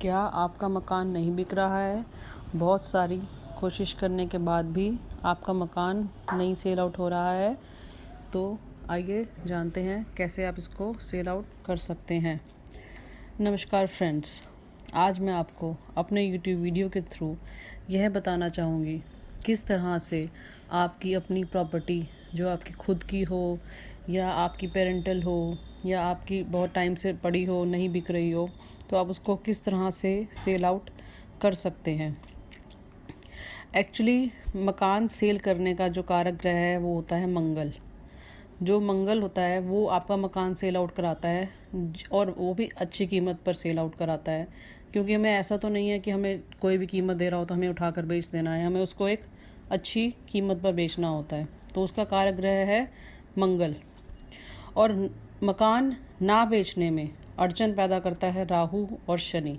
क्या आपका मकान नहीं बिक रहा है? बहुत सारी कोशिश करने के बाद भी आपका मकान नहीं सेल आउट हो रहा है, तो आइए जानते हैं कैसे आप इसको सेल आउट कर सकते हैं। नमस्कार फ्रेंड्स, आज मैं आपको अपने यूट्यूब वीडियो के थ्रू यह बताना चाहूँगी किस तरह से आपकी अपनी प्रॉपर्टी जो आपकी खुद की हो या आपकी पेरेंटल हो या आपकी बहुत टाइम से पड़ी हो, नहीं बिक रही हो, तो आप उसको किस तरह से सेल आउट कर सकते हैं। एक्चुअली मकान सेल करने का जो कारक ग्रह है वो होता है मंगल। जो मंगल होता है वो आपका मकान सेल आउट कराता है, और वो भी अच्छी कीमत पर सेल आउट कराता है। क्योंकि हमें ऐसा तो नहीं है कि हमें कोई भी कीमत दे रहा हो तो हमें उठाकर बेच देना है, हमें उसको एक अच्छी कीमत पर बेचना होता है। तो उसका कारक ग्रह है मंगल। और मकान ना बेचने में अड़चन पैदा करता है राहु और शनि।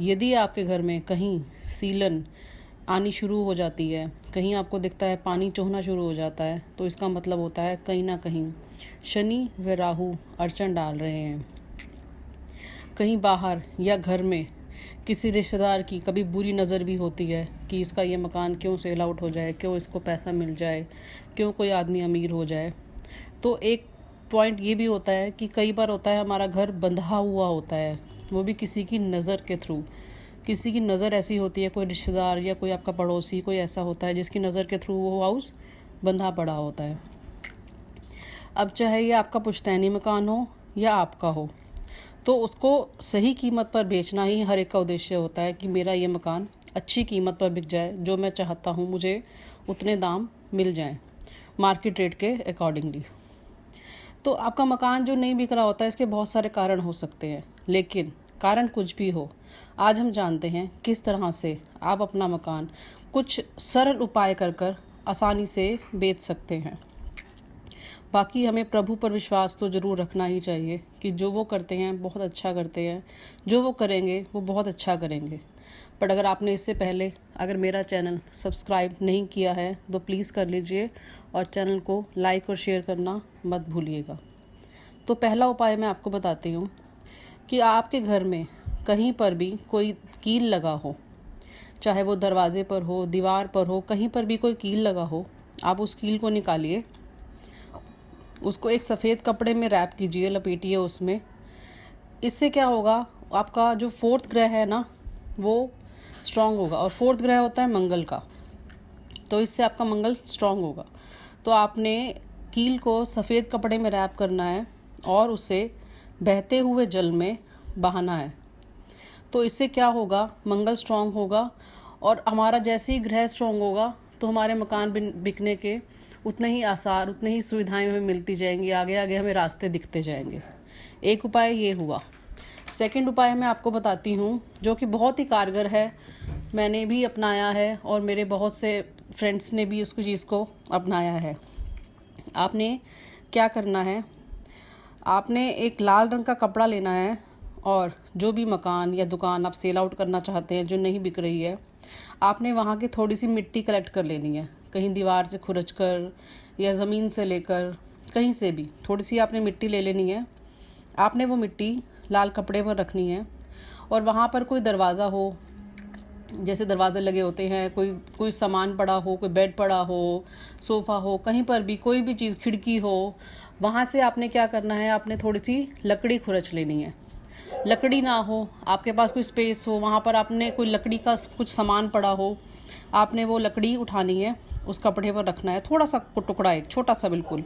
यदि आपके घर में कहीं सीलन आनी शुरू हो जाती है, कहीं आपको दिखता है पानी चोहना शुरू हो जाता है, तो इसका मतलब होता है कहीं ना कहीं शनि व राहु अड़चन डाल रहे हैं। कहीं बाहर या घर में किसी रिश्तेदार की कभी बुरी नज़र भी होती है कि इसका ये मकान क्यों सेल आउट हो जाए, क्यों इसको पैसा मिल जाए, क्यों कोई आदमी अमीर हो जाए। तो एक पॉइंट ये भी होता है कि कई बार होता है हमारा घर बंधा हुआ होता है, वो भी किसी की नज़र के थ्रू। किसी की नज़र ऐसी होती है, कोई रिश्तेदार या कोई आपका पड़ोसी कोई ऐसा होता है जिसकी नज़र के थ्रू वो हाउस बंधा पड़ा होता है। अब चाहे ये आपका पुश्तैनी मकान हो या आपका हो, तो उसको सही कीमत पर बेचना ही हर एक का उद्देश्य होता है कि मेरा ये मकान अच्छी कीमत पर बिक जाए, जो मैं चाहता हूँ मुझे उतने दाम मिल जाएं मार्केट रेट के अकॉर्डिंगली। तो आपका मकान जो नहीं बिक रहा होता है, इसके बहुत सारे कारण हो सकते हैं, लेकिन कारण कुछ भी हो, आज हम जानते हैं किस तरह से आप अपना मकान कुछ सरल उपाय कर आसानी से बेच सकते हैं। बाकी हमें प्रभु पर विश्वास तो ज़रूर रखना ही चाहिए कि जो वो करते हैं बहुत अच्छा करते हैं, जो वो करेंगे वो बहुत अच्छा करेंगे। बट अगर आपने इससे पहले अगर मेरा चैनल सब्सक्राइब नहीं किया है तो प्लीज़ कर लीजिए, और चैनल को लाइक और शेयर करना मत भूलिएगा। तो पहला उपाय मैं आपको बताती हूँ कि आपके घर में कहीं पर भी कोई कील लगा हो, चाहे वो दरवाजे पर हो, दीवार पर हो, कहीं पर भी कोई कील लगा हो, आप उस कील को निकालिए, उसको एक सफ़ेद कपड़े में रैप कीजिए, लपेटिए उसमें। इससे क्या होगा, आपका जो फोर्थ ग्रह है ना वो स्ट्रांग होगा, और फोर्थ ग्रह होता है मंगल का, तो इससे आपका मंगल स्ट्रांग होगा। तो आपने कील को सफ़ेद कपड़े में रैप करना है और उसे बहते हुए जल में बहाना है। तो इससे क्या होगा, मंगल स्ट्रांग होगा, और हमारा जैसे ही ग्रह स्ट्रांग होगा तो हमारे मकान बिकने के उतने ही आसार, उतनी ही सुविधाएं हमें मिलती जाएंगी, आगे आगे हमें रास्ते दिखते जाएंगे। एक उपाय ये हुआ। सेकंड उपाय मैं आपको बताती हूँ जो कि बहुत ही कारगर है, मैंने भी अपनाया है और मेरे बहुत से फ्रेंड्स ने भी उसको चीज़ को अपनाया है। आपने क्या करना है, आपने एक लाल रंग का कपड़ा लेना है, और जो भी मकान या दुकान आप सेल आउट करना चाहते हैं जो नहीं बिक रही है, आपने वहाँ की थोड़ी सी मिट्टी कलेक्ट कर लेनी है, कहीं दीवार से खुरच कर या ज़मीन से लेकर कहीं से भी थोड़ी सी आपने मिट्टी ले लेनी है। आपने वो मिट्टी लाल कपड़े पर रखनी है, और वहाँ पर कोई दरवाज़ा हो, जैसे दरवाजे लगे होते हैं, कोई सामान पड़ा हो, कोई बेड पड़ा हो, सोफ़ा हो, कहीं पर भी कोई भी चीज़, खिड़की हो, वहाँ से आपने क्या करना है, आपने थोड़ी सी लकड़ी खुरच लेनी है। लकड़ी ना हो, आपके पास कोई स्पेस हो, वहाँ पर आपने कोई लकड़ी का कुछ सामान पड़ा हो, आपने वो लकड़ी उठानी है, उस कपड़े पर रखना है, थोड़ा सा टुकड़ा, एक छोटा सा, बिल्कुल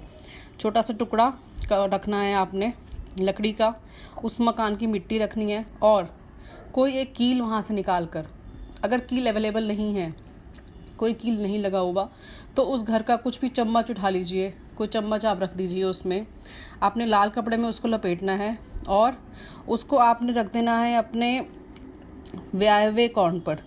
छोटा सा टुकड़ा रखना है आपने लकड़ी का। उस मकान की मिट्टी रखनी है, और कोई एक कील वहाँ से निकाल कर, अगर कील अवेलेबल नहीं है, कोई कील नहीं लगा होगा, तो उस घर का कुछ भी चम्मच उठा लीजिए, कोई चम्मच आप रख दीजिए, उसमें आपने लाल कपड़े में उसको लपेटना है, और उसको आपने रख देना है अपने व्यायव्य कोण पर।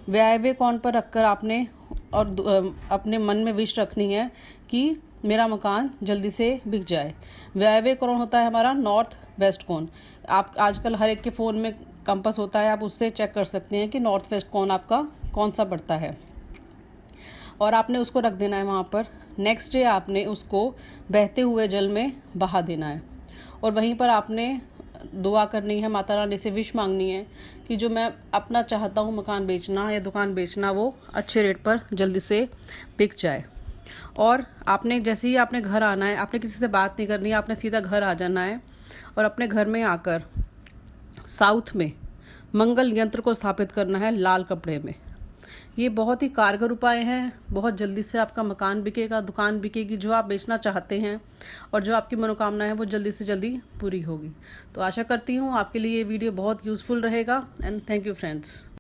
व्यायव्य कोण पर रखकर आपने और अपने मन में विश रखनी है कि मेरा मकान जल्दी से बिक जाए। व्यायव्य कोण होता है हमारा नॉर्थ वेस्ट कोण। आप आजकल हर एक के फ़ोन में कंपास होता है, आप उससे चेक कर सकते हैं कि नॉर्थ वेस्ट कोण आपका कौन सा पड़ता है, और आपने उसको रख देना है वहाँ पर। नेक्स्ट डे आपने उसको बहते हुए जल में बहा देना है, और वहीं पर आपने दुआ करनी है, माता रानी से विश मांगनी है कि जो मैं अपना चाहता हूँ मकान बेचना या दुकान बेचना, वो अच्छे रेट पर जल्दी से बिक जाए। और आपने जैसे ही आपने घर आना है, आपने किसी से बात नहीं करनी है, आपने सीधा घर आ जाना है और अपने घर में आकर साउथ में मंगल यंत्र को स्थापित करना है लाल कपड़े में। ये बहुत ही कारगर उपाय हैं, बहुत जल्दी से आपका मकान बिकेगा, दुकान बिकेगी, जो आप बेचना चाहते हैं और जो आपकी मनोकामना है वो जल्दी से जल्दी पूरी होगी। तो आशा करती हूँ आपके लिए ये वीडियो बहुत यूज़फुल रहेगा। And thank you friends.